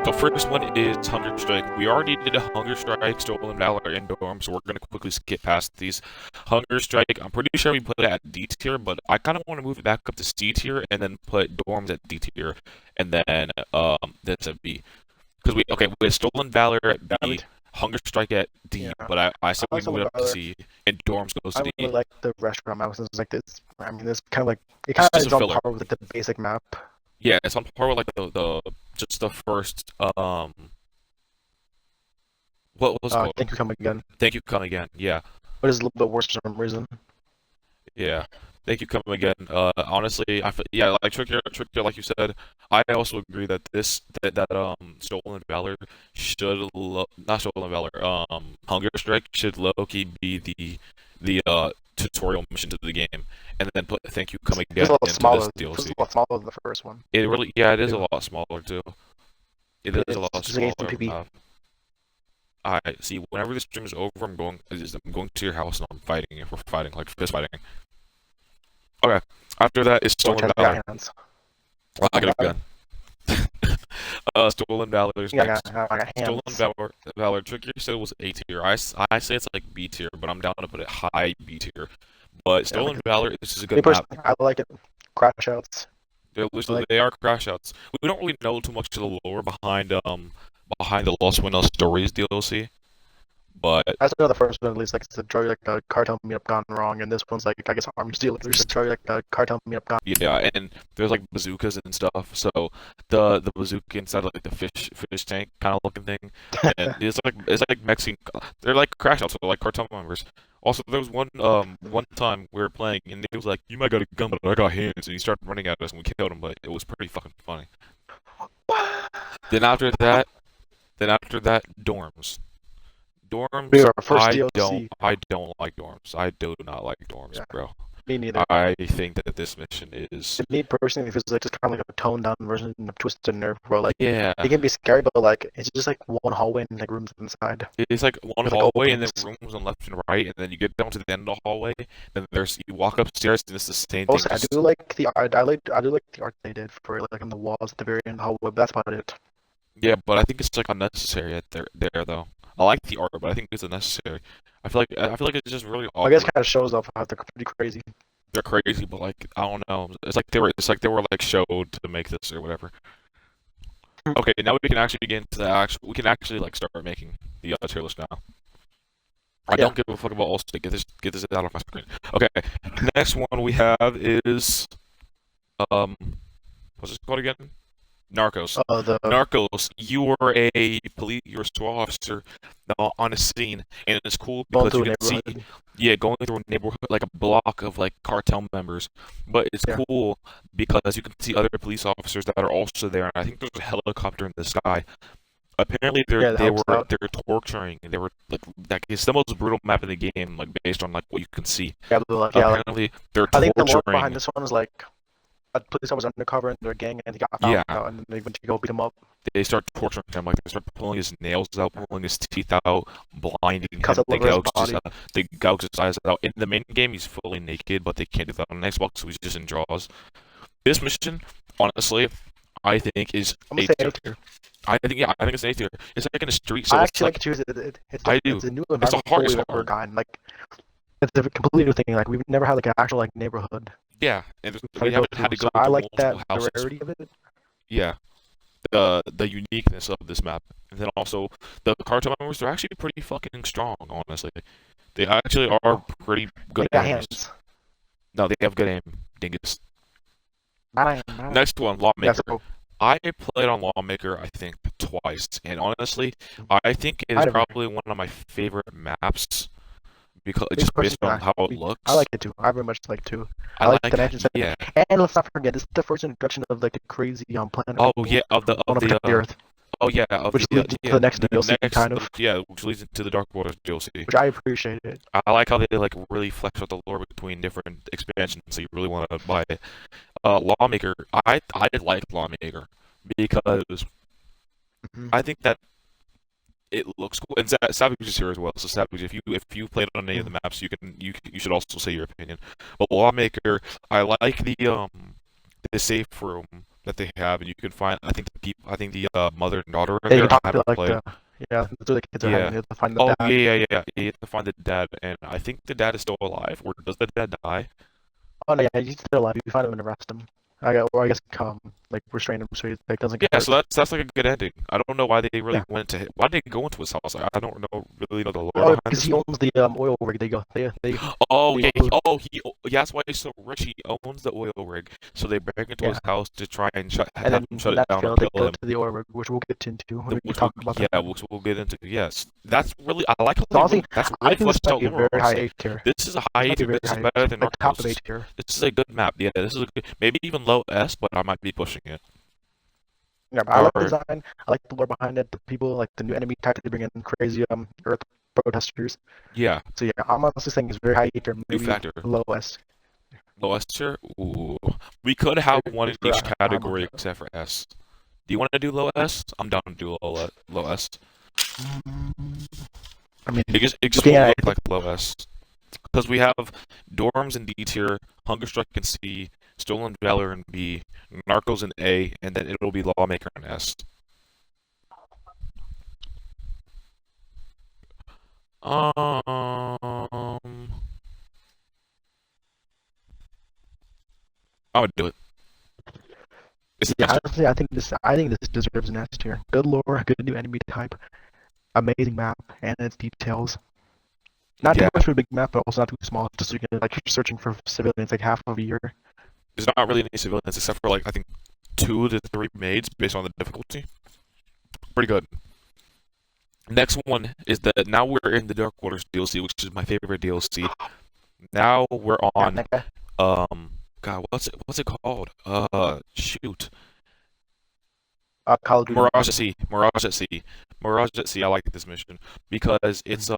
So first one is Hunger Strike. We already did a Hunger Strike, Stolen Valor, and Dorm, so we're gonna quickly skip past these. Hunger Strike, I'm pretty sure we put it at D tier, but I kind of want to move it back up to C tier and then put Dorms at D tier, and then that's at B. Because we had Stolen Valor at B, Hunger Strike at D, Yeah. but I said I we like move it Stolen up to Valor. C, and Dorms goes I to D. really like the restaurant map. It's like this. I mean, this kind of like it kind of It's is just a on filler. par with the basic map. Yeah, it's on par with like the just the first what was it called? Thank you, come again. Thank You Come Again. Yeah. But it's a little bit worse for some reason. Yeah. Thank you, coming again. Honestly, yeah, like Tricky, like you said, I also agree that Stolen Valor not Stolen Valor, Hunger Strike should low key be the tutorial mission to the game, and then put Thank You, Come It's Again a lot into smaller. this It's DLC. a lot smaller than the first one. It really, yeah, it is a lot smaller too. It is a lot It's just against some smaller. PP. I see. Whenever this stream is over, I'm going to your house and I'm fighting. If we're fighting, like fist fighting. Okay. After that is Stolen Valor. Oh, I got a gun. Stolen Valor is Yeah, next. I got hands. Stolen Valor. Tricky said it was A tier. I say it's like B tier, but I'm down to put it high B tier. But Stolen Valor, this is a good map. I like it. Crash outs. They are crash outs. We don't really know too much of the lore behind the Lost Windows Stories DLC, but I still know the first one at least, like it's a story like a cartel meetup gone wrong, and this one's like I guess arms deal. There's a story like a cartel meetup gone. yeah, and there's like bazookas and stuff. So the bazooka inside like the fish tank kind of looking thing, and it's like Mexican. They're like crash outs, so like cartel members. Also, there was one time we were playing, and he was like, "You might got a gun, but I got hands," and he started running at us, and we killed him. But it was pretty fucking funny. Then after that, dorms. I don't like dorms. I do not like dorms, Yeah. bro. Me neither. I think that this mission is. Me personally, it feels like just kind of like a toned down version of Twisted Nerve, where like Yeah, it can be scary, but like it's just like one hallway and like rooms inside. it's like one It's like hallway and then opens. rooms on left and right, and then you get down to the end of the hallway. Then you walk upstairs and it's the same thing. Also, I do like the art. I do like the art they did for like on the walls at the very end of the hallway. But that's about it. Yeah, but I think it's like unnecessary there though. I like the art, but I think it's unnecessary. I feel like it's just really I guess awkward. kind of shows off how they're pretty crazy. They're crazy, but like I don't know. They were like showed to make this or whatever. Okay, now we can actually begin to we can actually like start making the tier list now. I don't give a fuck about all state. Get this out of my screen. Okay, next one we have is what's this called again? Narcos. Narcos. You were you're a SWAT officer on a scene, and it's cool because you can see, going through a neighborhood, like a block of like cartel members. But it's cool because you can see other police officers that are also there, and I think there's a helicopter in the sky. Apparently, they were torturing, and they were like it's the most brutal map in the game, like based on like what you can see. Apparently, they're torturing. I think the lore behind this one is like a police officer undercover in their gang, and they got found out, and they went to go beat him up. They start torturing him, like they start pulling his nails out, pulling his teeth out, blinding him. They gouge his eyes out. In the main game, he's fully naked, but they can't do that on Xbox, so he's just in draws. This mission, honestly, I think is A tier. I think it's A tier. It's like in a street. So I actually like to choose it. It's a new environment we've ever gotten. Like it's a completely new thing. Like we've never had like an actual like neighborhood. Yeah, and we haven't had to go to I like multiple that houses. rarity of it. Yeah, the uniqueness of this map, and then also the cartel members are actually pretty fucking strong. Honestly, they actually are pretty good at hands. No, they have good aim. Dingus. Next one, Lawmaker. I played on Lawmaker, I think, twice, and honestly, I think it is probably one of my favorite maps. Because just based on how it looks. I like it too. I very much like it too. I like the mansion setting. And let's not forget, this is the first introduction of like the crazy planet. Oh yeah, of the Earth. Oh yeah, which leads to the next DLC kind of. Yeah, which leads into the Dark Waters DLC. Which I appreciate it. I like how they like really flex out the lore between different expansions, so you really want to buy it. Lawmaker, I like Lawmaker because I think that it looks cool, and Savage is here as well. So Savage, if you played on any of the maps, you should also say your opinion. But Lawmaker, I like the safe room that they have, and you can find. I think the mother and daughter are Yeah, you there. can talk I to haven't like played. that's what the kids are having. Yeah. They have to find the Oh dad. yeah. You have to find the dad, and I think the dad is still alive. Or does the dad die? Oh no, yeah, he's still alive. You find him and arrest him. Or I guess come like restrain him so he like doesn't get Yeah, hurt. so that's like a good ending. I don't know why they really Yeah. went to why did they go into his house. I don't know really know the lore Oh, behind because this he one. owns the oil rig. They go. Oh They yeah, go. yeah, that's why he's so rich. He owns the oil rig, so they break into his Yeah. house to try and And have then him when shut it that down or fails, they kill go him. to the oil rig, which we'll get into when we Which will talk about that. which we'll get into. Yes, that's really I like how So honestly, that's I really think this fleshed might out be a lore. very high Honestly, A tier. this is a This high A might be tier. very This is high A better tier, than like top of A Narcos. tier. This is a good map. Yeah, this is a good, maybe even low S, but I might be pushing it. Yeah, but I like the Or design. I like the lore behind it. The people like the new enemy type they bring in crazy Earth protesters. yeah, So yeah, I'm honestly saying it's very high A tier, new maybe factor. low S. Low S tier. Ooh, we could have one in For each how much? category except for S. Do you want to do low S? I'm down to do low S. Mm, I mean, It just looking won't at look it, I think like low S because we have Dorms in D tier, Hunger Strike in C, Stolen Valor in B, Narcos in A, and then it'll be Lawmaker in S. Um, I would do it. It's yeah, faster. honestly, I think this deserves an S tier. Good lore, good new enemy type, amazing map, and its details. Not too Yeah, much for a big map, but also not too small, just so you can like you're searching for civilians like half of a year. there's not really any civilians except for like I think 2 to 3 maids based on the difficulty. Pretty good. Next one is that now we're in the Dark Waters DLC, which is my favorite DLC. Now we're Yeah, on okay. God, what's it called? Shoot. Call of Duty Mirage at Modern. Sea, Mirage at Sea, Mirage at Sea. I like this mission because Mhm. it's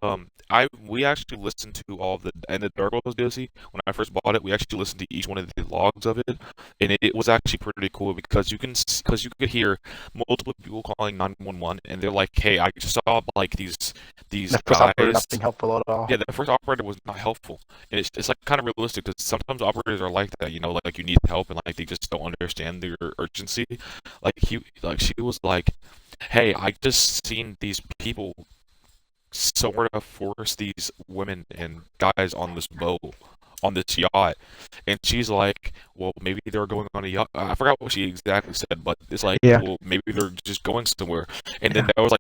I we actually listened to all of the and the Dark Souls DLC when I first bought it. We actually listened to each one of the logs of it, and it was actually pretty cool because because you could hear multiple people calling 911, and they're like, "Hey, I just saw like these The first operator guys." not being helpful at all. Yeah, the first operator was not helpful, and it's like kind of realistic because sometimes operators are like that, you know, like you need help and like they just don't understand your urgency. Like she was like, "Hey, I just seen these people sort of force these women and guys on this boat, on this yacht," and she's like, "Well, maybe they're going on a yacht." I forgot what she exactly said, but it's like, Yeah, "Well, maybe they're just going somewhere." And then yeah. there was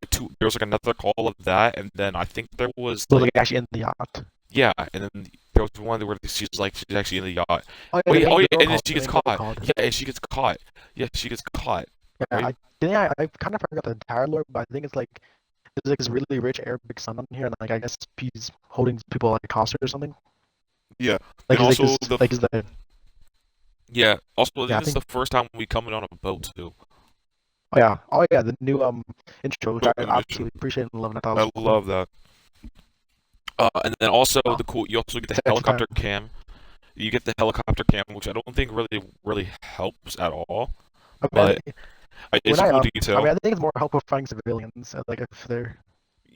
like another call of that, and then I think there was So like like actually in the yacht. yeah, and then there was one where she's actually in the yacht. Oh yeah, the main Oh yeah, girl and then called. she The gets main girl caught. called. Yeah, and she gets caught. Yeah, she gets caught. Yeah, Right? I kind of forgot the entire lore, but I think it's like there's like this really rich Arabic son on here, and like I guess he's holding people like hostage or something. Yeah, Like and he's like also this, like he's the yeah, also I yeah think I this is think the first time we come in on a boat too. oh yeah the new intro, which I In the mission, absolutely appreciate and love, and I thought it was I cool. love that. And then also Oh, the cool. You also get the sexy time. helicopter cam. You get the helicopter cam, which I don't think really helps at all, I mean, but when it's a I cool I mean detail. I think it's more helpful finding civilians, like if they're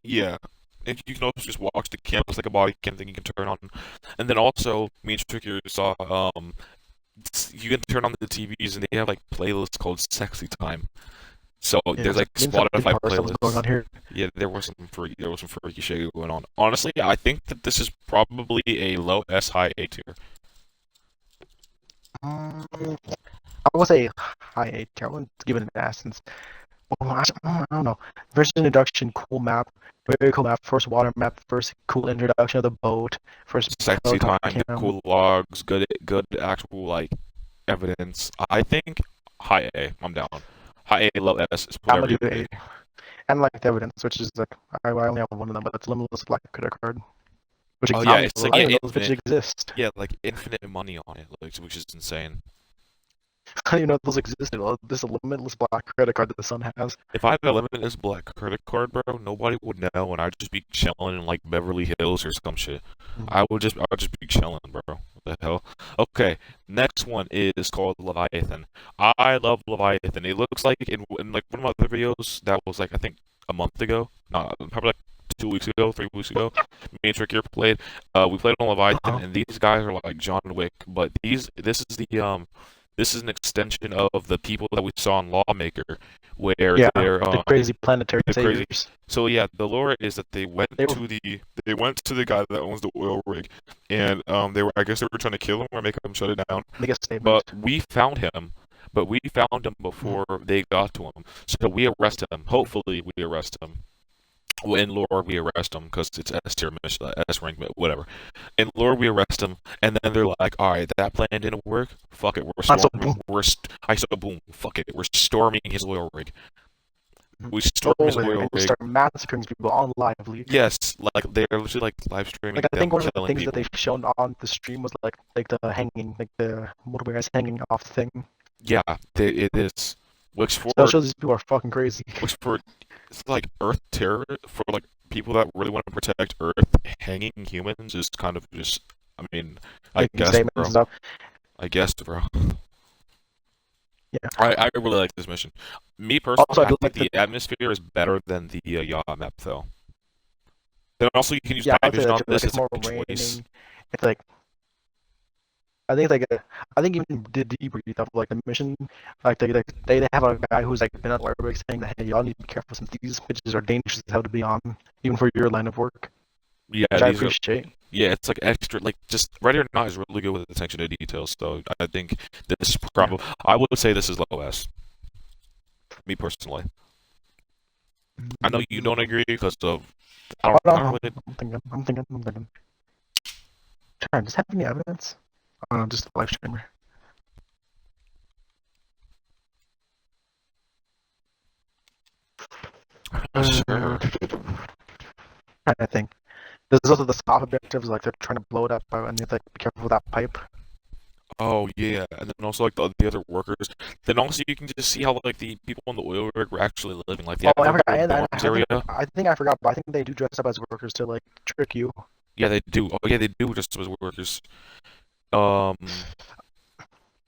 Yeah. And you can also just watch the cam. It's like a body cam thing you can turn on. And then also, me and Tricky saw you can turn on the TVs and they have like playlists called Sexy Time. So yeah there's like getting some Spotify hard stuff going playlists. on here. Yeah, there was some freaky shit going on. Honestly, I think that this is probably a low S high A tier. Um, I would say high A tier. I wouldn't give it an S since well, I don't know. First introduction, cool map, very cool map. First water map, first cool introduction of the boat, first Sexy Time, helicopter the cam. cool logs, good actual like evidence. I think high A. I'm down. High A, low S is I'm whatever gonna you do pick. A. And like the evidence, which is like I only have one of them, but it's limitless black credit card. Which Oh I yeah, don't, it's like I yeah, didn't know those infinite. bitches exist. Yeah, like infinite money on it, like which is insane. I didn't know those existed. This limitless black credit card that the sun has. If I had a limitless black credit card, bro, nobody would know, and I'd just be chilling in like Beverly Hills or some shit. Mm. I would just be chilling, bro. What the hell? Okay, next one is called Leviathan. I love Leviathan. It looks like in like one of my other videos that was like I think a month ago, no, probably like 2 weeks ago, 3 weeks ago. Me and Tricky played. We played on Leviathan, Uh-huh. and these guys are like John Wick, but this is this is an extension of the people that we saw in Lawmaker, where Yeah, they're the crazy planetary the crazy. saviors. So yeah, the lore is that They were they went to the guy that owns the oil rig, and they were I guess they were trying to kill him or make him shut it down. make a But statement. we found him. But we found him Mhm. before they got to him. So we arrest him. Hopefully we arrest him. Well, in lore we arrest him because it's S tier mission, S rank, whatever. In lore we arrest him, and then they're like, "All right, that plan didn't work. Fuck it, we're So storming. boom. I saw boom. Fuck it, we're storming his oil rig. We Go storm his over there oil and just rig. start massacring people on lively. Yes, like they're literally like live streaming Like I them think one of the killing things that people. they've shown on the stream was like the hanging, like the motorbike guys hanging off the thing. Yeah, it is. Looks for So it shows these people are fucking crazy. looks for it's like Earth terror for like people that really want to protect Earth. Hanging humans is kind of just. I mean, I Making guess, statements bro. and stuff. I guess, bro. Yeah. I really like this mission. Me Also, personally, I I do think like the the atmosphere is better than the yacht map, though. Then also you can use yeah. night I'd say vision that on too. Like this. it's It's a more good choice. raining. It's like I think like I think even the debrief of like the mission, like they have a guy who's like been on Larry saying that hey y'all need to be careful since these bitches are dangerous as hell to be on, even for your line of work, Yeah, which I these are. appreciate. Yeah, it's like extra. Like just Ready or Not is really good with attention to details. So I think this is Yeah. probably. I would say this is low S. Me personally. I know you don't agree because of. I don't really. I'm thinking. Trying, does have any evidence? Just a live streamer. Sure. I think. There's also the soft objectives, like they're trying to blow it up, and you have to like, be careful with that pipe. Oh yeah, and then also like the other workers. Then also you can just see how like the people on the oil rig were actually living. Like they Oh, have I like forgot. a little And dorms area. I think I forgot, but I think they do dress up as workers to like trick you. Yeah, they do. Oh yeah, they do just as workers. Um,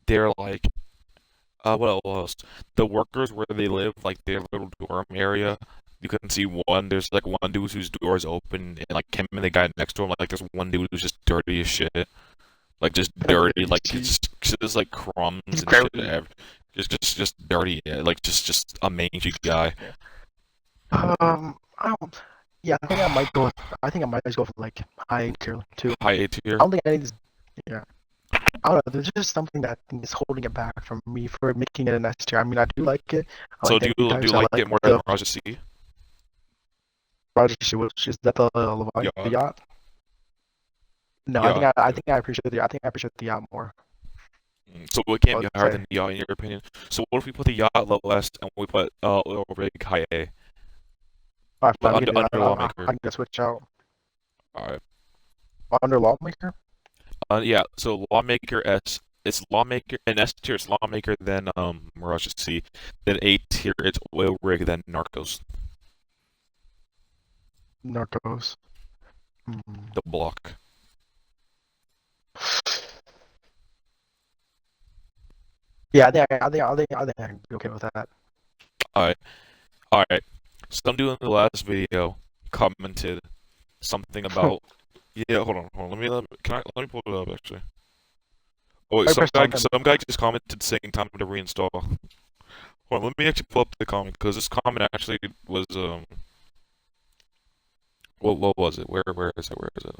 they're like what else? The workers where they live, like their little dorm area. You can see one. There's like one dude whose door is open, and like him and the guy next to him. Like there's one dude who's just dirty as shit. Like just dirty, like just like crumbs and shit. Just dirty. Yeah, like just a mangy guy. I don't. Yeah, I think I might go. I think I might just go for like high tier too. High A I tier. don't think I need. Yeah, I don't know. There's just something that I think is holding it back from me for making it an S tier. I mean, I do like it. I So like the do types. you I like like it more than the Raja C? project. Which is that the Leviathan, the Yacht. yacht? No, Yacht. I think I appreciate the. I think I appreciate the yacht more. So it can't I be would higher say. than the yacht in your opinion. So what if we put the yacht low west and we put oil rig high A? Alright, fine, we can do Under that. lawmaker. I can just switch out Alright. under lawmaker. Yeah, so lawmaker S it's lawmaker and S tier it's lawmaker then Mirage C. Then A tier it's oil rig then Narcos. Narcos. The block. Yeah, I think I'd be okay with that. Alright. Alright. Some dude in the last video commented something about yeah, hold on. Let me pull it up actually. Oh wait, I pressed on them. some guy just commented saying time to reinstall. Hold on, let me actually pull up the comment because this comment actually was what was it? Where is it? Where is it?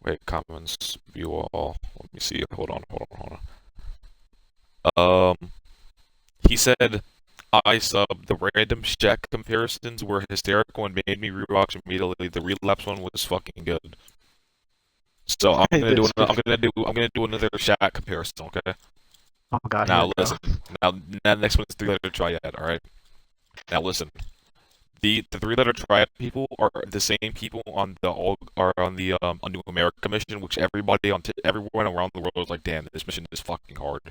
Wait, comments, view all. Let me see. Hold on. He said, I sub. The random Shaq comparisons were hysterical and made me rewatch immediately. The relapse one was fucking good. So I'm gonna do another Shaq comparison. Okay. Oh god, here Now we go. listen. Now next one is three-letter triad. All right. Now listen. The three-letter triad people are the same people on the all are on the New America mission, which everyone around the world is like, damn, this mission is fucking hard.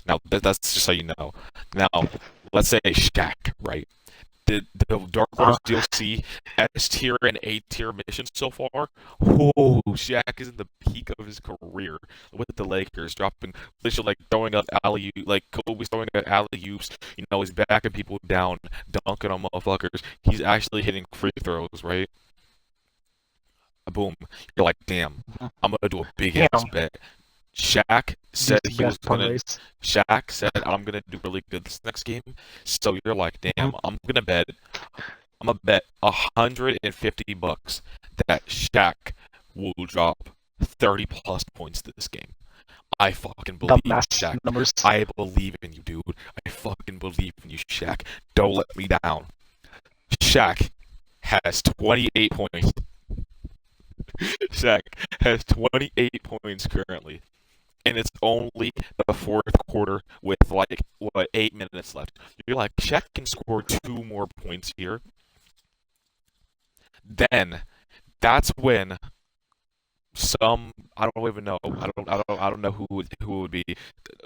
Now that's just how you know. Now let's say Shaq, right? The Dark Waters DLC S tier and A tier missions so far. Oh, Shaq is in the peak of his career with the Lakers, dropping literally like throwing up alley like Kobe's throwing up alley oops. You know, he's backing people down, dunking on motherfuckers. He's actually hitting free throws, right? Boom. You're like, damn, I'm gonna do a big ass bet. Shaq said These he was best gonna. parlays. Shaq said I'm gonna do really good this next game. So you're like, damn, Mhm. I'm gonna bet $150 that Shaq will drop 30 plus points this game. I fucking believe in Dumbass Shaq. numbers. I believe in you, dude. I fucking believe in you, Shaq. Don't let me down. Shaq has 28 points. Shaq has 28 points currently, and it's only the fourth quarter with like what 8 minutes left. You're like, Shaq can score 2 more points here. Then that's when some I don't even know. I don't know who would be.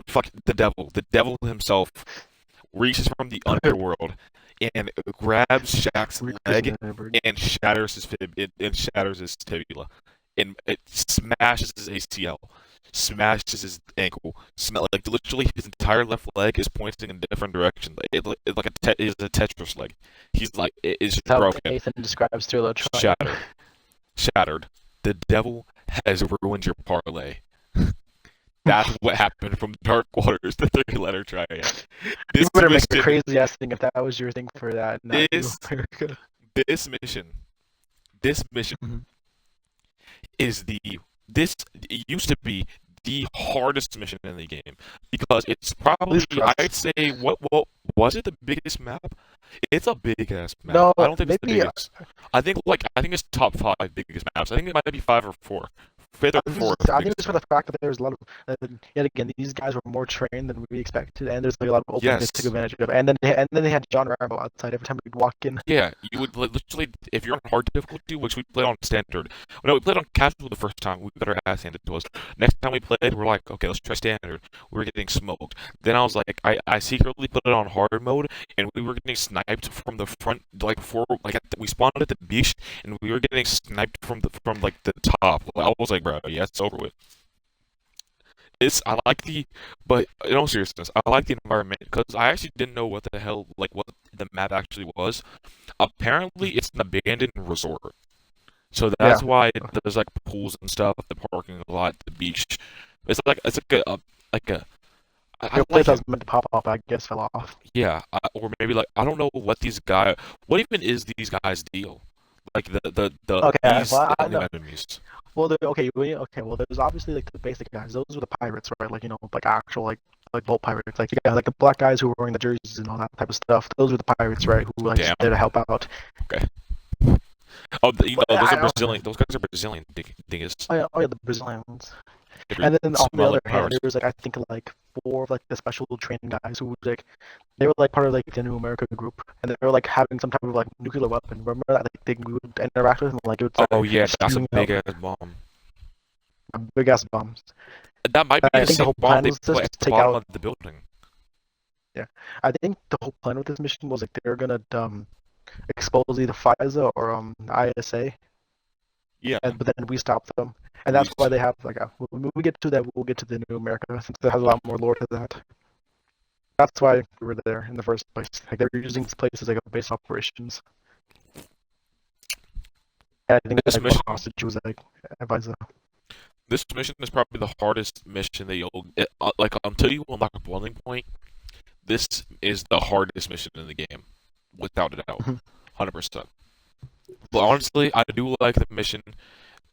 Fuck the devil. The devil himself reaches from the underworld and grabs Shaq's leg and shatters his fib and shatters his tibia, and it smashes his ACL, smashes his ankle, like literally his entire left leg is pointing in a different direction. It's like it's a Tetris leg. He's like it's just How broken, Nathan describes Triad. shattered. The devil has ruined your parlay. That's what happened from Dark Waters to Three-Letter Triad. You This better make a mission, crazy ass thing if that was your thing for that. Not you, this America. this mission, this mission Mhm. is the this it used to be the hardest mission in the game because it's probably I'd say what was it the biggest map? It's a big ass map. No, I don't think it's the maybe biggest. I think it's top five biggest maps. I think it might be five or four, fifth or fourth I think biggest it's for the fact that there's a lot of yet again these guys were more trained than we expected, and there's like a lot of openings Yes. they took advantage of. And then they had John Rambo outside every time we'd walk in. Yeah, you would literally, if you're on hard difficulty, which we played on standard. No, we played on casual the first time. We got our ass handed to us. Next time we played, we're like, okay, let's try standard. We were getting smoked. Then I was like, I secretly put it on hard mode, and we were getting sniped from the front, like before, we spawned at the beach, and we were getting sniped from like the top. I was like, bro, yeah, it's over with. I like but in all seriousness, I like the environment because I actually didn't know what the hell, like what the map actually was. Apparently, it's an abandoned resort. So that's why there's like pools and stuff, the parking lot, the beach. It's like a I Your like place I it. was meant to pop up, I guess, fell off. Yeah, or maybe like I don't know what even is these guys' deal? Like Okay, these well I new know. enemies. Well, okay. Well, there's obviously like the basic guys. Those were the pirates, right? Like like actual like boat pirates. Like yeah, like the black guys who were wearing the jerseys and all that type of stuff. Those were the pirates, right? Who were like just Damn. there to help out. Okay. Oh, But those are Brazilian. Those guys are Brazilian. Dingus. oh yeah, the Brazilian ones. If And you then on the smell other like hand, powers. there was like I think like four of like the special training guys who like they were like part of like the New America group, and they were like having some type of like nuclear weapon. Remember that like they would interact with and like it would Oh yeah, that's a shooting big out ass bomb. big ass bombs. That might And be I the think the same whole bomb plan they was put just at to the take bottom out. of the building. Yeah, I think the whole plan with this mission was like they were gonna expose either FISA or ISA, Yeah. but then we stopped them, and that's why they have like when we get to that, we'll get to the New America since it has a lot more lore to that. That's why we were there in the first place. Like they were using this place as like a base operations. And I think This like one mission, hostage was like FISA. this mission is probably the hardest mission that like until you unlock a boiling point. This is the hardest mission in the game, without a doubt, 100%. But honestly, I do like the mission.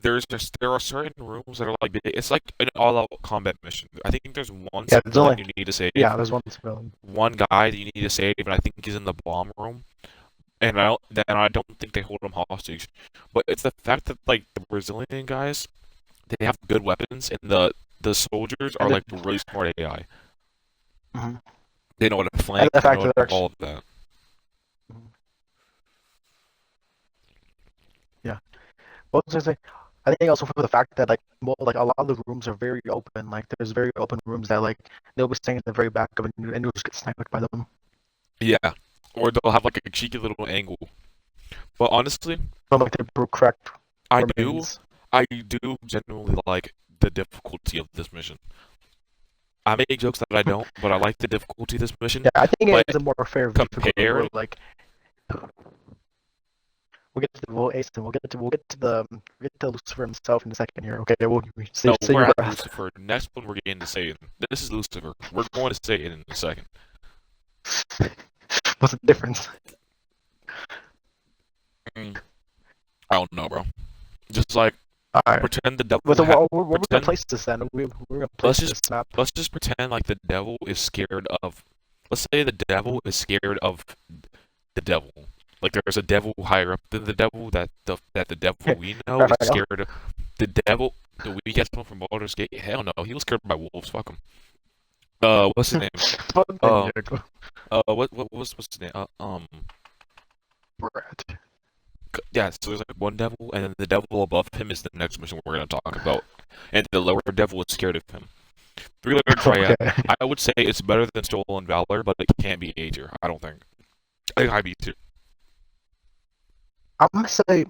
There are certain rooms that are like it's like an all-out combat mission. I think there's one Yeah, there's civilian only you need to save, there's one civilian. one guy that you need to save, and I think he's in the bomb room. And I don't think they hold him hostage. But it's the fact that like the Brazilian guys, they have good weapons, and the soldiers are And like really smart AI. Mhm. They know what to And flank, the they fact know that they're all of that. Mhm. Yeah. What was I say? I think also for the fact that like like a lot of the rooms are very open. Like there's very open rooms that like they'll be staying at the very back of it and you'll just get sniped by them. Yeah, or they'll have like a cheeky little angle. But honestly, From like the cracked I do remains. I do genuinely like the difficulty of this mission. I make jokes that I don't, but I like the difficulty of this mission. Yeah, I think But it is a more fair difficulty compared, where we'll get to the Ace, and we'll get to Lucifer himself in a second here. Okay, we'll No, say we're your at breath. Lucifer. Next one, we're getting to Satan. This is Lucifer. We're going to Satan in a second. What's the difference? I don't know, bro. Just like pretend the devil. We're gonna place this then. We're gonna place this map. Let's just pretend like the devil is scared of. Let's say the devil is scared of the devil. Like there's a devil higher up than the devil that the devil we know is scared of. The devil. Do we get someone from Baldur's Gate? Hell no. He was scared by wolves. Fuck him. What's his name? What's his name? Brad. Yeah, so there's like one devil, and then the devil above him is the next mission we're going to talk about. And the lower devil is scared of him. Three-letter Triad. Okay. I would say it's better than Stolen Valor, but it can't be A tier. I don't think. I think I'd be tier. I'm gonna say,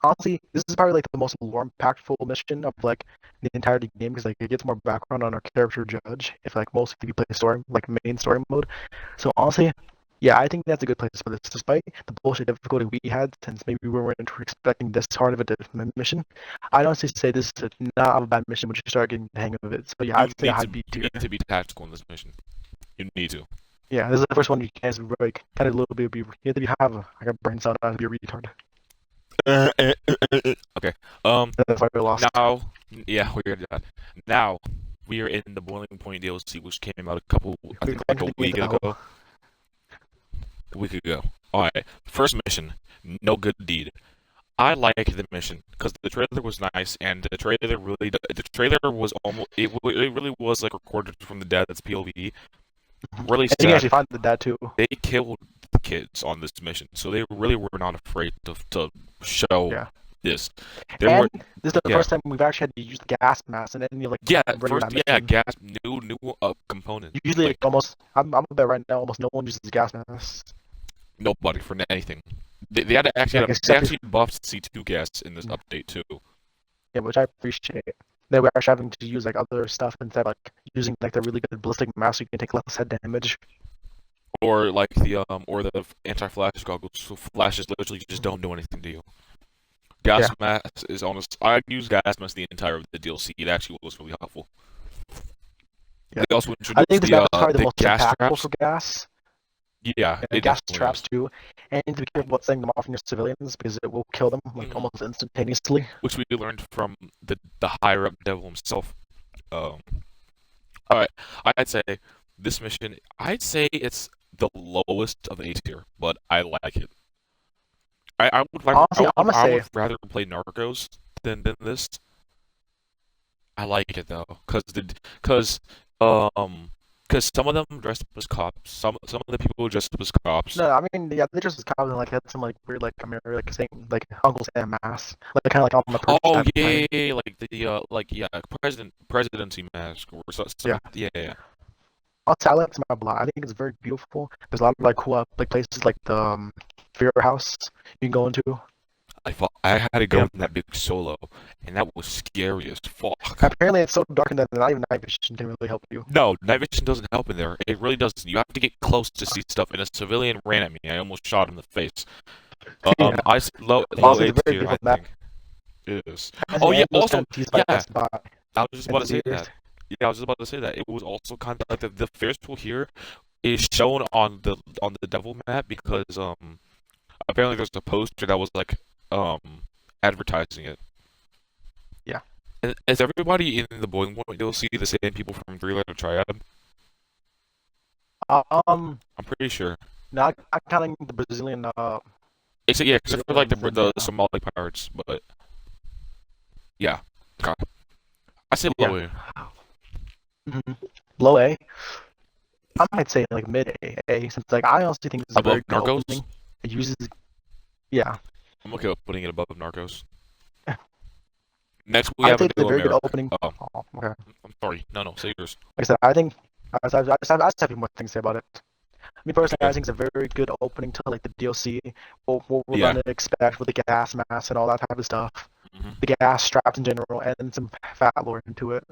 honestly, this is probably like the most lore impactful mission of like the entire game because like it gets more background on our character Judge if like most of you play story like main story mode. So honestly, yeah, I think that's a good place for this, despite the bullshit difficulty we had since maybe we weren't expecting this hard of a mission. I'd honestly say this is not a bad mission once you start getting the hang of it. So yeah, I'd say I'd be tier. You need to be tactical in this mission. You need to. Yeah, this is the first one you can like kind of a little bit. You have to have like a brain cell not to be a retard. Okay. That's why we lost. Now, yeah, we're done. Now we are in the Boiling Point DLC, which came out like a week ago. All right. First mission, no good deed. I like the mission because the trailer was nice, and the trailer was almost it really was like recorded from the dead. That's POV. Really sad. I think I actually found the dad too. They killed the kids on this mission, so they really were not afraid to show this. This is the first time we've actually had to use the gas mask, and then you like gas new component. Usually, like almost, I'm a bet right now, almost no one uses gas masks. Nobody for anything. They had to actually buffed C2 gas in this update too. Yeah, which I appreciate. They were actually having to use like other stuff instead of like using like the really good ballistic mask so you can take less head damage. Or like the anti-flash goggles, so flashes literally just don't do anything to you. Gas mask is honest. I used gas mask the entire of the DLC. It actually was really helpful. Yeah. They also introduced the most gas traps for gas. Yeah, and gas traps too, and to be careful about setting them off on your civilians because it will kill them like almost instantaneously. Which we learned from the higher up devil himself. All right, I'd say this mission. I'd say it's the lowest of A tier, but I like it. I would rather play Narcos than this. I like it though, because some of them dressed up as cops. Some of the people dressed up as cops. No, I mean, yeah, they dressed as cops and like had some like weird like American like saying like Uncle Sam mask, like kind of like on the perch. Oh yeah, like the presidency mask or something. Yeah. Also, I like this map a lot. I think it's very beautiful. There's a lot of like cool like places like the Fear House you can go into. I had to go in that big solo, and that was scary as fuck. Apparently, it's so dark that not even night vision can really help you. No, night vision doesn't help in there. It really doesn't. You have to get close to see stuff. And a civilian ran at me. I almost shot him in the face. I low A tier, I think. It is. Oh yeah. Also, yeah. I was just about to say that. Yeah, I was just about to say that. It was also kind of like the Ferris wheel here is shown on the devil map because apparently there's a poster that was like advertising it. Yeah. And is everybody in the Boiling Point you'll see the same people from Three-Letter Triad? I'm pretty sure. Not counting the Brazilian except for like the Somali pirates, but yeah. God. I say low A. Low A. I might say like mid A, since like I honestly think this is above a very good Narcos. Opening. It uses, yeah. I'm okay with putting it above Narcos. Next, we have a very good opening. Oh, okay. I'm sorry. No, say yours. Like I said, I think I just have a few more things to say about it. Me personally, I think it's a very good opening to like the DLC. What we're gonna expect with the gas mask and all that type of stuff. The gas straps in general, and some fat lore into it.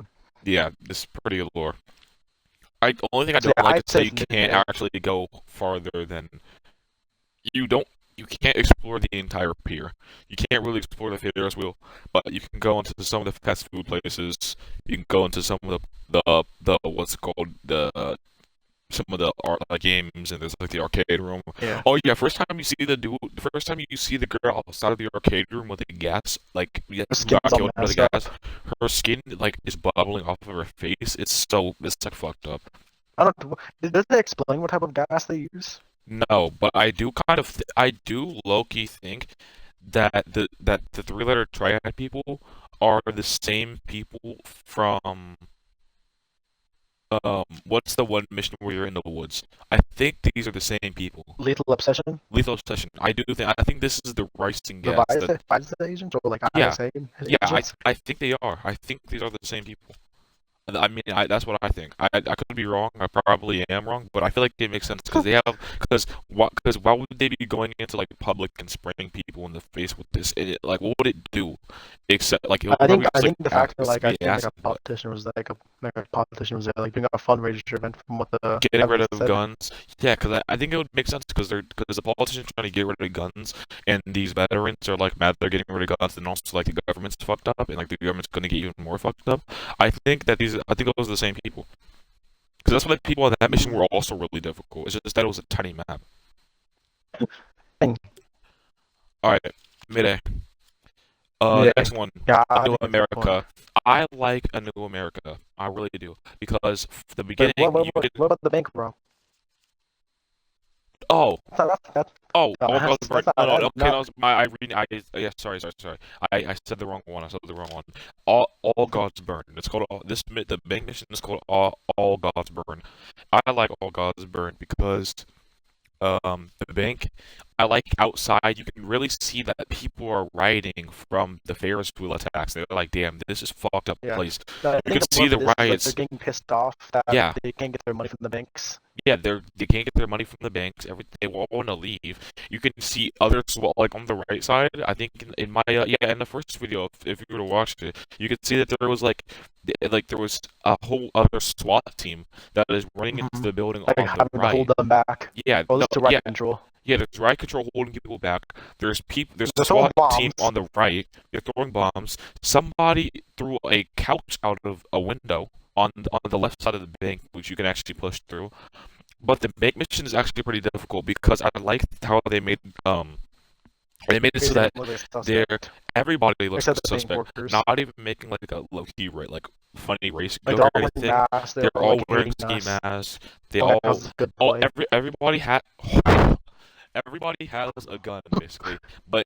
Yeah, this is pretty good lore. The only thing I don't like is that you can't actually go farther than you don't. you can't explore the entire pier. You can't really explore the Ferris wheel, but you can go into some of the fast food places. You can go into some of the what's it called, the some of the art games, and there's like the arcade room. Yeah. Oh yeah, first time you see the girl outside of the arcade room with the gas, like yeah, Her who got skin's all killed by the messed gas, up. her skin like is bubbling off of her face. It's like fucked up. I don't. Does they explain what type of gas they use? No, but I do low key think that the three-letter Triad people are the same people from what's the one mission where you're in the woods? I think these are the same people. Lethal Obsession. Lethal Obsession. I think this is the rising The gas. Vice agents or like Yeah, ISA yeah. agents. I think they are. I think these are the same people. I mean, that's what I think. I could be wrong. I probably am wrong, but I feel like it makes sense because why would they be going into like public and spraying people in the face with this? Like, what would it do? Except like it would probably I just think the fact that just like I be think acid, a politician was like doing a fundraiser event from what the getting rid evidence of said. guns. Yeah, because I think it would make sense because the politicians trying to get rid of guns, and these veterans are like mad they're getting rid of guns, and also like the government's fucked up, and like the government's going to get even more fucked up. I think those are the same people. Because that's why the people on that mission were also really difficult. It's just that it was a tiny map. And, All right, Midday. yeah, Next one, yeah, A I New think it's a good point. America. I like A New America. I really do because the beginning you could. What about the bank, bro? Oh, That's All Gods Burn. that's not, No, no, that, okay, not that was my. I read. I yeah. Sorry. I said the wrong one. I said the wrong one. All Gods Burn. It's called the bank mission is called All Gods Burn. I like All Gods Burn because the bank. I like outside. You can really see that people are rioting from the Ferris wheel attacks. They're like, damn, this is fucked up yeah. place. No, I You can think a see lot the of this is like they're riots. getting pissed off that Yeah, they can't get their money from the banks. yeah, they can't get their money from the banks. They all want to leave. You can see others like on the right side. I think in my yeah in the first video, if you were to watch it, you could see that there was there was a whole other SWAT team that is running into Mm-hmm. the building Like on the having to right. hold them back. Yeah, Oh, no, this is right yeah, control. yeah. There's right control holding people back. There's a They're throwing SWAT team bombs. on the right. They're throwing bombs. Somebody threw a couch out of a window on the left side of the bank, which you can actually push through. But the bank mission is actually pretty difficult because I liked how they made it so that they're Suspect. everybody looks Except the bank suspect. workers. Not even making like a low key like funny race Like joke they're or all wearing anything. masks. They're They're all all like wearing hating ski us. masks. They Oh, that was a good play. everybody had everybody has a gun basically. But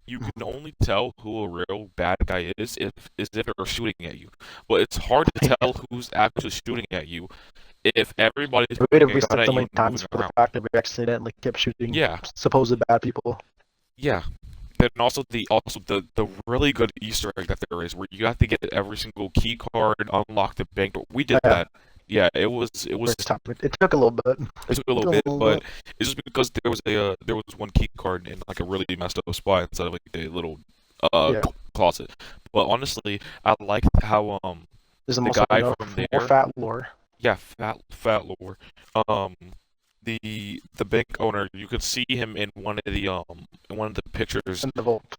you can only tell who a real bad guy is if they're shooting at you. But it's hard to tell who's actually shooting at you if everybody's We had to pointing a gun reset at so you many and times moving for the around. fact that we accidentally kept shooting Yeah, supposed bad people. yeah. Then also the really good Easter egg that there is, where you have to get every single key card, unlock the bank door. We did Yeah, that. Yeah, it was first time. It took a little bit. it took a little Took bit, a little but bit. it's just because there was one key card in like a really messed up spot instead of like a little Yeah, closet. But honestly, I like how there's the also guy enough from more there, fat lore yeah, fat lore, um the bank owner, you could see him in one of the pictures in the vault.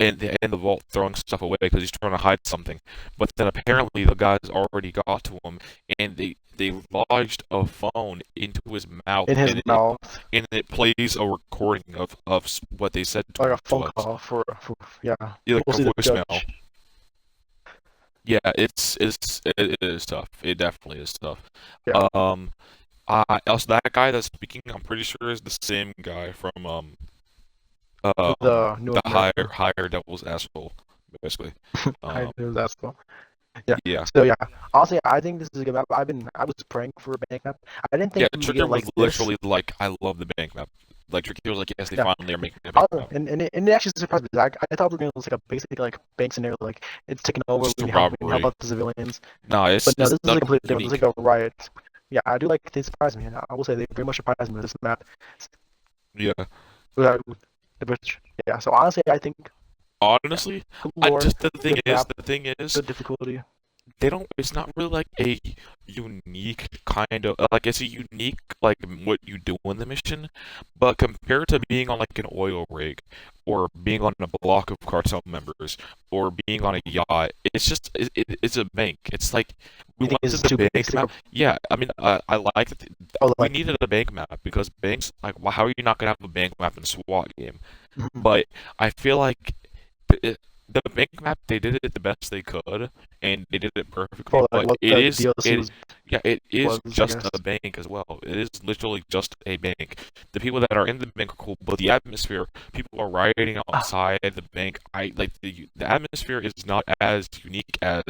in the vault throwing stuff away because he's trying to hide something. But then apparently the guys already got to him, and they lodged a phone into his mouth, In his mouth, and it plays a recording of what they said like a to phone us. call for yeah. Yeah, like a Mostly the voicemail. judge. Yeah, it is tough. It definitely is tough. Yeah, Um, I also that guy that's speaking, I'm pretty sure is the same guy from the New the America. higher devil's asshole, basically. I Um, knew that stuff. Yeah. yeah. So yeah, honestly, I think this is a good map. I was praying for a bank map. I didn't Yeah, think we would Trigger get was like this. literally like, I love the bank map. Like Trigger was like, yes, they Yeah. finally are making a bank map. And it actually surprised me. I thought we were gonna lose like a basic like bank scenario, like it's taking over. Just a We can help robbery. out the civilians. No, But no, it's this is not like completely different. It's unique. like a riot. Yeah, I do like they surprise me. I will say they very much surprised me with this map. Yeah. Uh, Yeah, so honestly, I think Honestly, good lore, just good map, the thing is, good difficulty. they don't. It's not really like a unique kind of like it's a unique like what you do in the mission, but compared to being on like an oil rig, or being on a block of cartel members, or being on a yacht, it's just it's a bank. It's like we You think it's wanted the too bank basic? map. Yeah, I mean I like that. Or We like, needed a bank map because banks like how are you not gonna have a bank map in a SWAT game? mhm. But I feel like the bank map they did it the best they could, and they did it perfectly. Or like But what it the is DLC it yeah it is was, I just guess. a bank as well. It is literally just a bank. The people that are in the bank are cool, but the atmosphere, people are rioting Ah, outside the bank. I like the atmosphere is not as unique as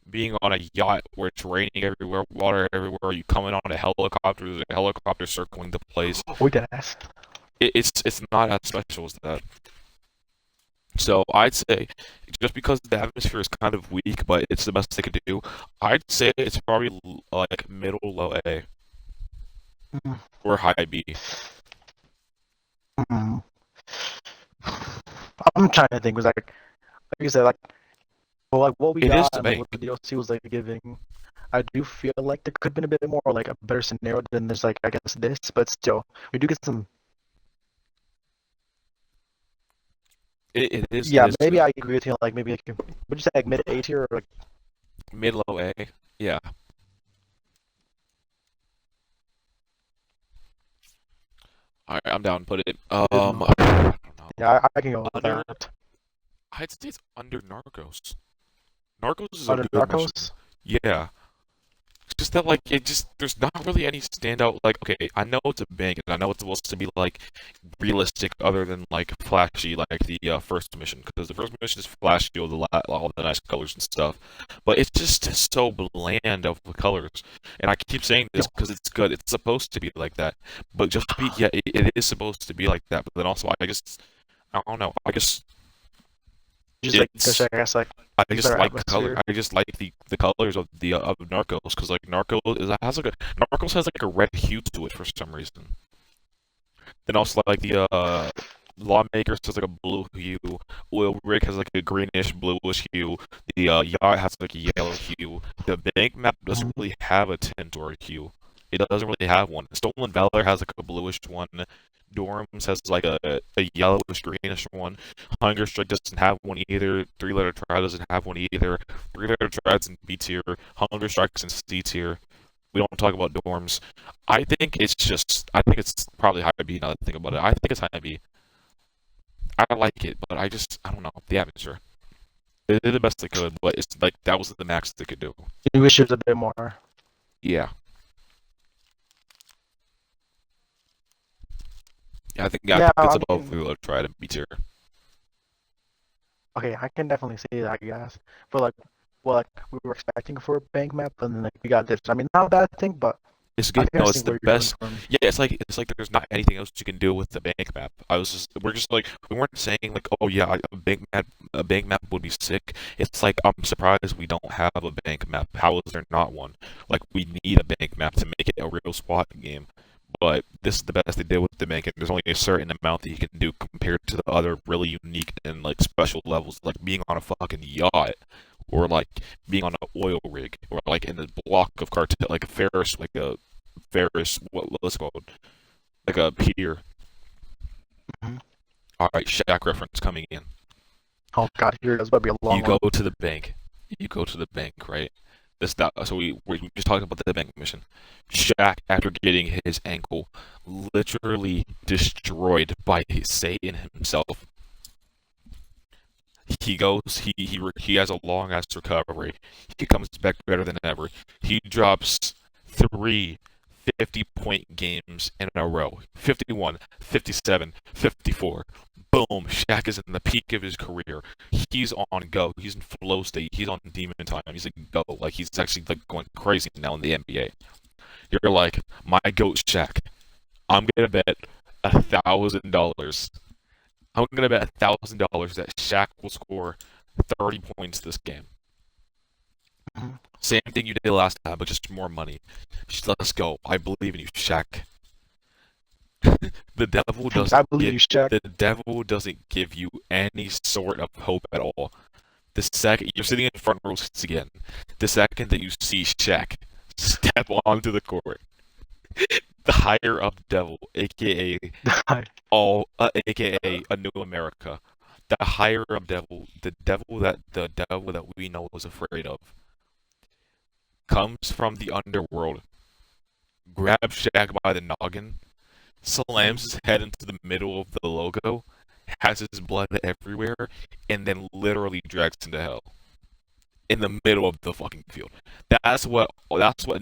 being on a yacht where it's raining everywhere, water everywhere. You coming on a helicopter, there's a helicopter circling the place. we did ask. It's not as special as that. So I'd say just because the atmosphere is kind of weak, but it's the best they could do, I'd say it's probably like middle low A Mm, or high B. mm. I'm trying to think. Was like you said, like well, like what we It is got the and like bank. what the DLC was like giving. I do feel like there could have been a bit more like a better scenario than there's like I guess this, but still we do get some. It Yeah, is maybe good. I agree with you. Like maybe like would you say like mid A tier or like Mid low A. Yeah. All right, I'm down. Put it. mid I low? don't know. Yeah, I can go with Under. that. I'd say it's under Narcos. Narcos is a Under good mission. Narcos. Yeah. It's just that like it just there's not really any standout like okay, I know it's a bank and I know it's supposed to be like realistic other than like flashy like the first mission because the first mission is flashy with all the nice colors and stuff, but it's just so bland of the colors. And I keep saying Yo, this because it's good. It's supposed to be like that, but just be yeah, it is supposed to be like that. But then also I don't know. I guess just like it's I guess like I just better like color. atmosphere. I just like the colors of the of Narcos because like Narcos has like a red hue to it for some reason. Then also like the Lawmakers has like a blue hue. Oil rig has like a greenish bluish hue. The yacht has like a yellow hue. The bank map doesn't Mhm. really have a tint or a hue. It doesn't really have one. Stolen Valor has like a bluish one. Dorms has like a yellowish greenish one. Hunger Strike doesn't have one either. Three Letter Triad doesn't have one either. Three Letter Triad's in B tier. Hunger Strike's in C tier. We don't talk about dorms. I think it's probably high B now that I think about it. I think it's high B. I like it, but I don't know. The atmosphere. They did the best they could, but it's like that was the max they could do. You wish it was a bit more. Yeah. I Yeah, think it's I above mean, Three Letter Triad and B tier. okay, I can definitely see that, I guess. But like, well, like we were expecting for a bank map, and then like we got this. I mean, not a bad thing, but It's I good. can No, it's see the where you're coming best. from. Yeah, it's like there's not anything else you can do with the bank map. We're just like we weren't saying like oh yeah a bank map would be sick. It's like I'm surprised we don't have a bank map. How is there not one? Like we need a bank map to make it a real SWAT game. But this is the best they did with the bank, and there's only a certain amount that you can do compared to the other really unique and like special levels, like being on a fucking yacht, or like being on an oil rig, or like in a block of cartel, like a Ferris, what's it called? Like a pier. Mhm. All right, Shaq reference coming in. Oh God, here it's about to be a You long go one. to the bank. You go to the bank, right? This that so we just talking about the bank mission. Shaq, after getting his ankle literally destroyed by Satan himself, he goes. He has a long ass recovery. He comes back better than ever. He drops three 50-point games in a row. 51, 57, 54. Boom. Shaq is in the peak of his career. He's on go. He's in flow state. He's on demon time. He's like go. Like he's actually like going crazy now in the NBA. You're like, my goat Shaq. I'm gonna bet $1,000. I'm gonna bet $1,000 that Shaq will score 30 points this game. Mhm. Same thing you did last time, but just more money. Let's go. I believe in you, Shaq. The devil I doesn't believe get you, Shaq. the devil doesn't give you any sort of hope at all. The second you're sitting in front row seats again, the second that you see Shaq step onto the court, the higher up devil, aka aka a new America, the higher up devil, the devil that we know is afraid of, comes from the underworld, grabs Shaq by the noggin, slams his head into the middle of the logo, has his blood everywhere, and then literally drags him to hell in the middle of the fucking field. That's what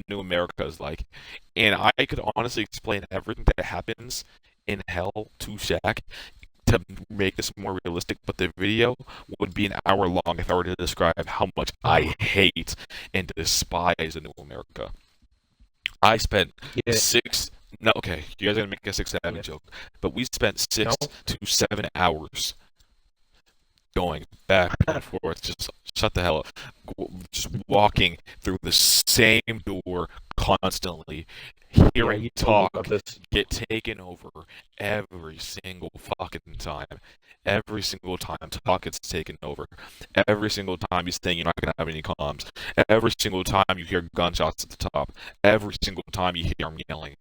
New America is like, and I could honestly explain everything that happens in hell to Shaq to make this more realistic, but the video would be an hour long if I were to describe how much I hate and despise a New America. I spent Yeah. six. No, okay, you guys are gonna make a 6 7 joke, but we spent 6 to 7 hours going back and forth. Just shut the hell up. Just walking through the same door constantly, hearing talk get taken over every single fucking time. Every single time talk gets taken over. Every single time he's saying you're not gonna have any comms. Every single time you hear gunshots at the top. Every single time you hear him yelling.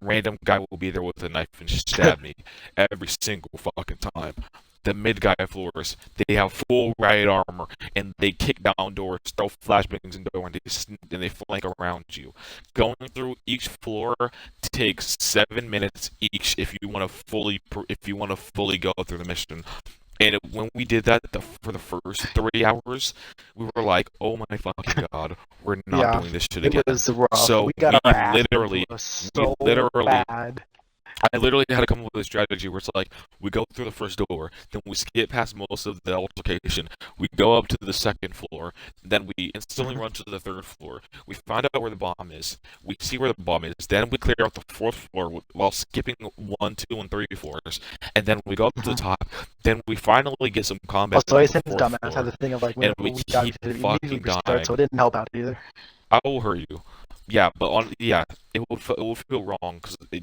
Random guy will be there with a knife and stab me. Every single fucking time. The mid guy floors, they have full riot armor, and they kick down doors, throw flashbangs in door, and they flank around you. Going through each floor takes 7 minutes each if you want to fully go through the mission. And when we did that for the first 3 hours, we were like, "Oh my fucking god, we're not doing this shit again." It was rough. So we got our ass literally, so we literally. bad. I literally had to come up with a strategy where it's like, we go through the first door, then we skip past most of the altercation, we go up to the second floor, then we instantly run to the third floor, we find out where the bomb is, we see where the bomb is, then we clear out the fourth floor while skipping 1, 2, and 3 floors, and then we go up to the top, then we finally get some combat. Also, his dumbass had the thing of like, and we keep fucking dying. So it didn't help out either. I will hurt you. Yeah, but it would feel wrong because I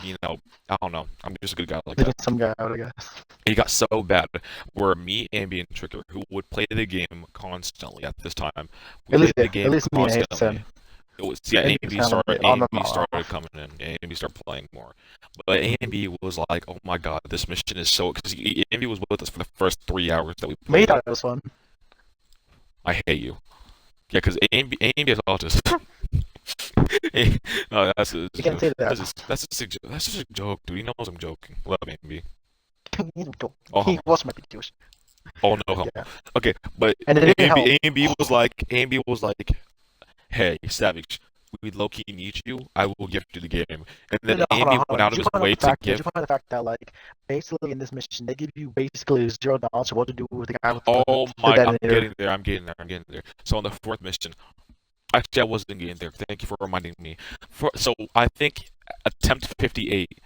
don't know. I'm just a good guy like that. Some guy out, I guess. It got so bad where me, Ambi, and Tricker, who would play the game constantly at this time, we played the game constantly. It was Ambi started coming in. Ambi started playing more, but Ambi was like, "Oh my god, this mission is so." Because Ambi was with us for the first 3 hours that we played. He thought it was fun. I hate you. Yeah, because Ambi is autistic. No, that's a joke. That's just a joke, dude. He knows I'm joking. Love Ambi. He was my Jewish. Oh no. Yeah. Okay, but Ambi was like, "Hey, Savage, we low-key need you. I will gift you the game." And then Ambi went out of his way to give. Did you find the fact that like basically in this mission they give you basically zero knowledge of what to do with the guy with oh my! I'm getting there. So on the fourth mission. Actually, I wasn't getting there. Thank you for reminding me. So I think attempt 58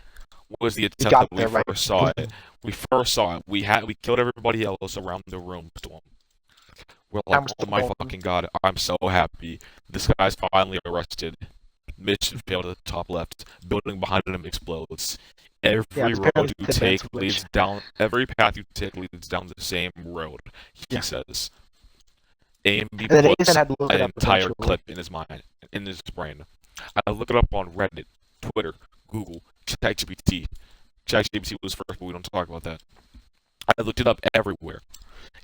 was the attempt that we first saw it. We first saw it. We killed everybody else around the room. We're like, oh my fucking god! I'm so happy. This guy's finally arrested. Mission failed at the top left. Building behind him explodes. Every road you take leads down. Every path you take leads down the same road. He says. Ambi puts an entire clip in his mind, in his brain. I look it up on Reddit, Twitter, Google, ChatGPT. ChatGPT was first, but we don't talk about that. I looked it up everywhere,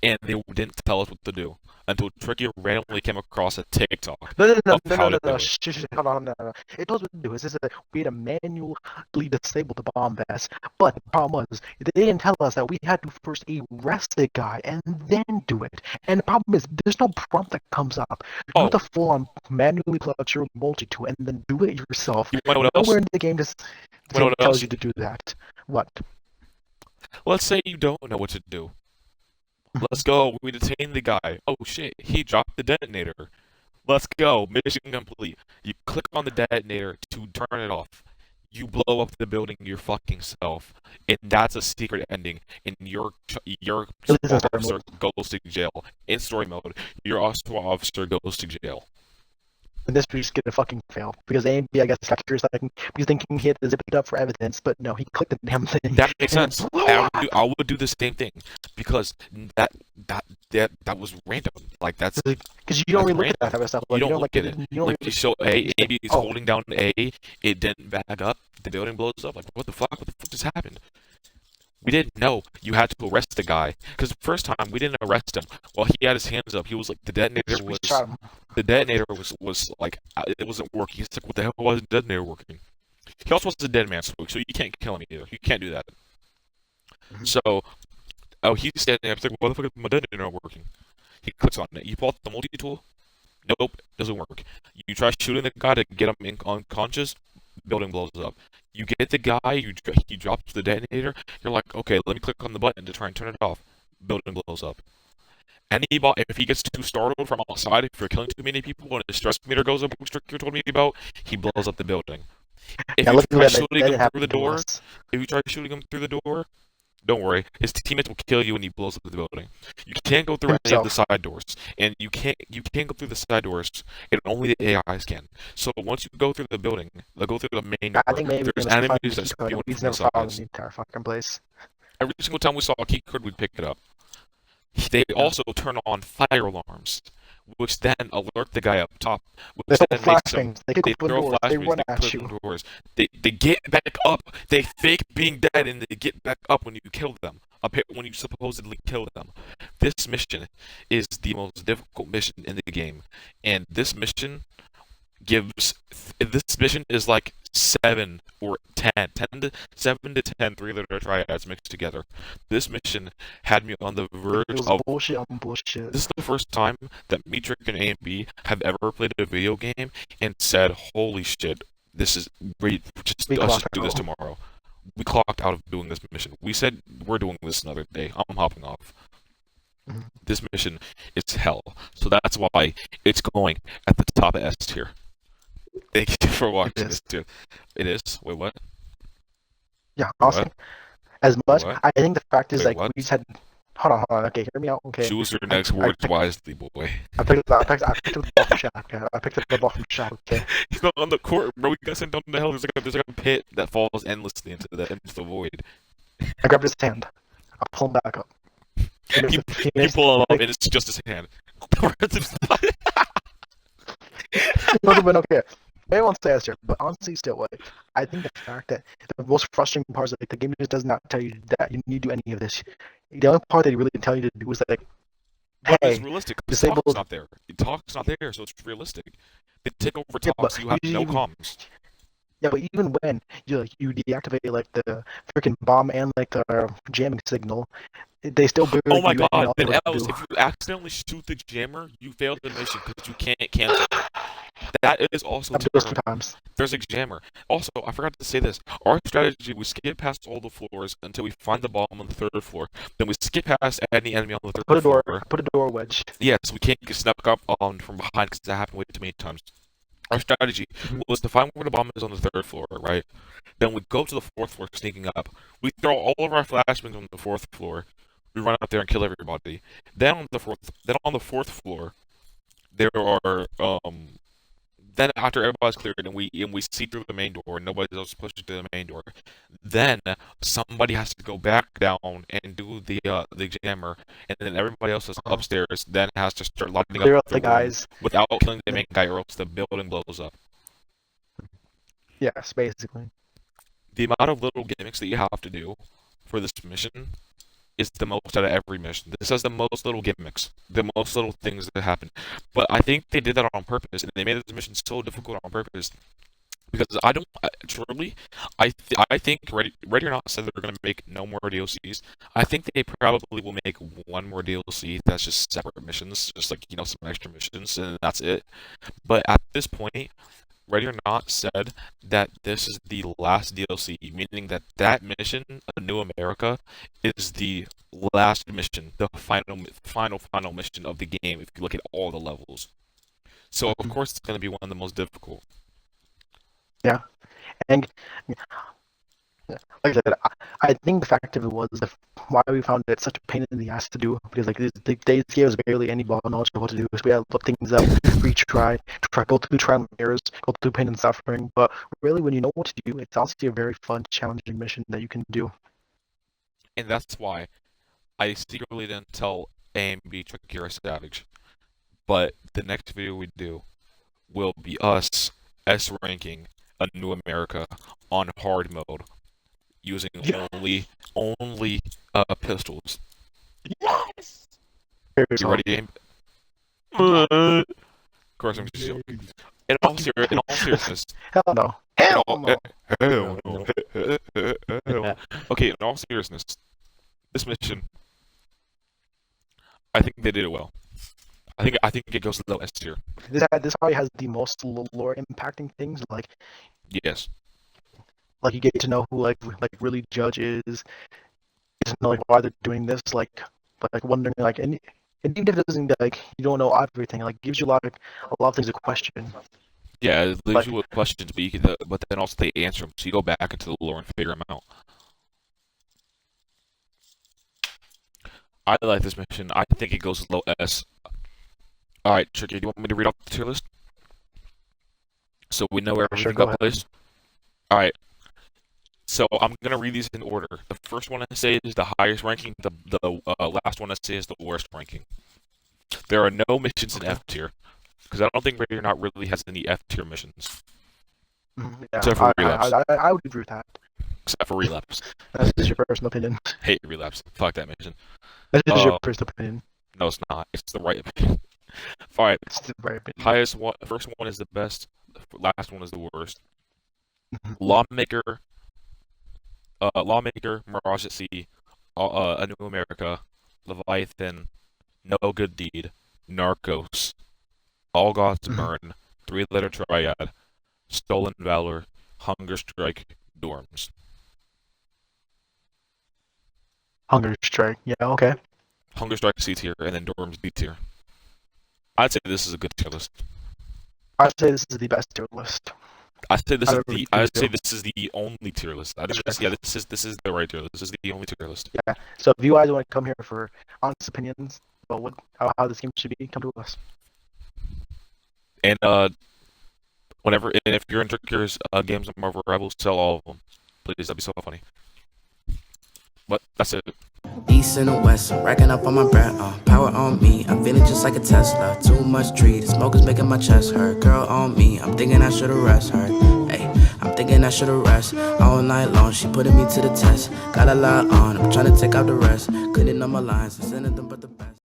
and they didn't tell us what to do until Tricky randomly came across a TikTok. No. Hold on, no. It knows what to do. It's just that we had to manually disable the bomb vest. But the problem was, they didn't tell us that we had to first arrest the guy and then do it. And the problem is, there's no prompt that comes up. You have to full-on manually plug your multi-tool and then do it yourself. Nowhere in the game tells you to do that. What? Let's say you don't know what to do. Let's go. We detain the guy. Oh shit, he dropped the detonator. Let's go. Mission complete. You click on the detonator to turn it off. You blow up the building your fucking self. And that's a secret ending. And your officer goes to jail. In story mode, your officer goes to jail. And this was gonna fucking fail because A and B, I guess, got curious because thinking he had to zip it up for evidence, but no, he clicked the damn thing. That makes sense. I would do the same thing because that that was random. Like because you don't really look at that type of stuff. You Like, don't like look at it. you don't Like really, so, A B is oh, holding down A. It didn't back up. The building blows up. Like what the fuck? What the fuck just happened? We didn't know you had to arrest the guy because the first time we didn't arrest him while he had his hands up. He was like the detonator was like it wasn't working. He's like, what the hell was the detonator working? He also was a dead man, so you can't kill him either. You can't do that. Mhm. So, oh, he's standing there. He's like, why the fuck is my detonator not working? He clicks on it. You pull out the multi-tool. Nope, doesn't work. You try shooting the guy to get him unconscious. Building blows up. You get the guy. He drops the detonator. You're like, okay, let me click on the button to try and turn it off. Building blows up. If he gets too startled from outside, if you're killing too many people and his stress meter goes up, which you told me about, he blows up the building. If you try shooting him through the door, don't worry. His teammates will kill you when he blows up the building. You can't go through any of the side doors, and you can't go through the side doors, and only the AIs can. So once you go through the building, go through the main door. I think maybe there's enemies that spawn he's from never the found sides. the entire fucking place. Every single time we saw a key card, we'd pick it up. They also turn on fire alarms, which then alert the guy up top. Which then makes them, they throw flashbangs, they run at you. Doors. They get back up. They fake being dead and they get back up when you kill them. When you supposedly kill them. This mission is the most difficult mission in the game, and this mission is like 7 or 10, 7 to 10 three-letter triads mixed together. This mission had me on the verge of bullshit on bullshit. This is the first time that me, Trick, and A and B have ever played a video game and said, "Holy shit, this is great! Let's just do this tomorrow." We clocked out of doing this mission. We said we're doing this another day. I'm hopping off. Mm-hmm. This mission is hell, so that's why it's going at the top of S tier. Thank you for watching this too. It is. Wait, what? Yeah, honestly, as much. What? I think the fact is, Wait, like, we just had. Hold on. Okay, hear me out. Okay. Choose your next words wisely, boy. I picked up the ball from Shaq. I picked up the ball from Shaq. Okay. He's not on the court, bro. We got sent down the hell. There's like a pit that falls endlessly into the void. I grabbed his hand. I pull him back up. You pull him up, and it's just his hand. Okay. Maybe I won't say this, but honestly, still, like, I think the fact that the most frustrating part is like the game just does not tell you that you need to do any of this. The only part that he really tell you to do is like, hey, it's realistic. Disabled. The talk's not there. The talk's not there, so it's realistic. They take over talks. You have no comms. Yeah, but even when you deactivate like the freaking bomb and like the jamming signal, they still. Oh my god! Then else, if you accidentally shoot the jammer, you failed the mission because you can't cancel it. That is also times. There's a jammer. Also, I forgot to say this. Our strategy: we skip past all the floors until we find the bomb on the 3rd floor. Then we skip past any enemy on the 3rd floor. Put a door wedge. Yes, we can't get snuck up on from behind because that happened way too many times. Our strategy was to find where the bomb is on the 3rd floor, right? Then we go to the 4th floor, sneaking up. We throw all of our flashbangs on the 4th floor. We run up there and kill everybody. Then on the 4th floor, there are Then after everybody's cleared and we see through the main door and nobody else pushes to the main door, then somebody has to go back down and do the jammer, and then everybody else is upstairs. Then has to start lighting up the guys without killing the main guy, or else the building blows up. Yes, basically. The amount of little gimmicks that you have to do for this mission is the most out of every mission. This has the most little gimmicks, the most little things that happen. But I think they did that on purpose, and they made this mission so difficult on purpose. Because I think Ready or Not said they're going to make no more DLCs. I think they probably will make one more DLC that's just separate missions, just like, some extra missions, and that's it. But at this point, Ready or Not said that this is the last DLC, meaning that mission, A New America, is the last mission, the final mission of the game, if you look at all the levels. So, of course, it's going to be one of the most difficult. Yeah. And Like I said, I think the fact of it was why we found it such a pain in the ass to do, because like they gave us barely any ball knowledge of what to do. So we had to look things up, retry, go through trial and errors, go through pain and suffering. But really, when you know what to do, it's honestly a very fun, challenging mission that you can do. And that's why I secretly didn't tell A and B Tricky Savage. But the next video we do will be us S ranking a New America on hard mode using only pistols. Yes. You ready, Aim? Of course, I'm just joking. In all seriousness, Hell no. Hell no. Hell no. Hell no. Okay, in all seriousness, this mission, I think they did it well. I think it goes low S tier. This probably has the most lore impacting things. Yes. Like you get to know who like really Judge is. You get to know like why they're doing this. Like wondering like and even if it doesn't like you don't know everything. Like gives you a lot of things to question. Yeah, it leaves you with questions, but but then also they answer them. So you go back into the lore and figure them out. I like this mission. I think it goes low S. Alright, Tricky, do you want me to read off the tier list? So we know where everything got placed? Alright. So I'm going to read these in order. The first one I say is the highest ranking. The last one I say is the worst ranking. There are no missions in F tier. Because I don't think Radio Not really has any F tier missions. Yeah, except for relapse. I would agree with that. Except for relapse. That's just your personal opinion. Hate relapse. Fuck that mission. That's just your personal opinion. No, it's not. It's the right opinion. Alright. It's the right opinion. Highest one. First one is the best. The last one is the worst. Lawmaker, Mirage at Sea, A New America, Leviathan, No Good Deed, Narcos, All Gods Burn, Three-Letter Triad, Stolen Valor, Hunger Strike, Dorms. Hunger Strike, yeah, okay. Hunger Strike C tier, and then Dorms D tier. I'd say this is a good tier list. I'd say this is the best tier list. I'd say this is the only tier list. I think this is the right tier list. This is the only tier list. Yeah. So if you guys want to come here for honest opinions about how this game should be, come to us. And if you're into Tricky's games of Marvel, I will sell all of them. Please, that'd be so funny. But that's it. East and the west, racking up on my bread, power on me, I'm feeling just like a Tesla, too much tree, the smoke is making my chest hurt, girl on me, I'm thinking I should've rest her, hey, I'm thinking I should've rest, all night long, she putting me to the test, got a lot on, I'm trying to take out the rest, couldn't know my lines, I'm sending them but the best.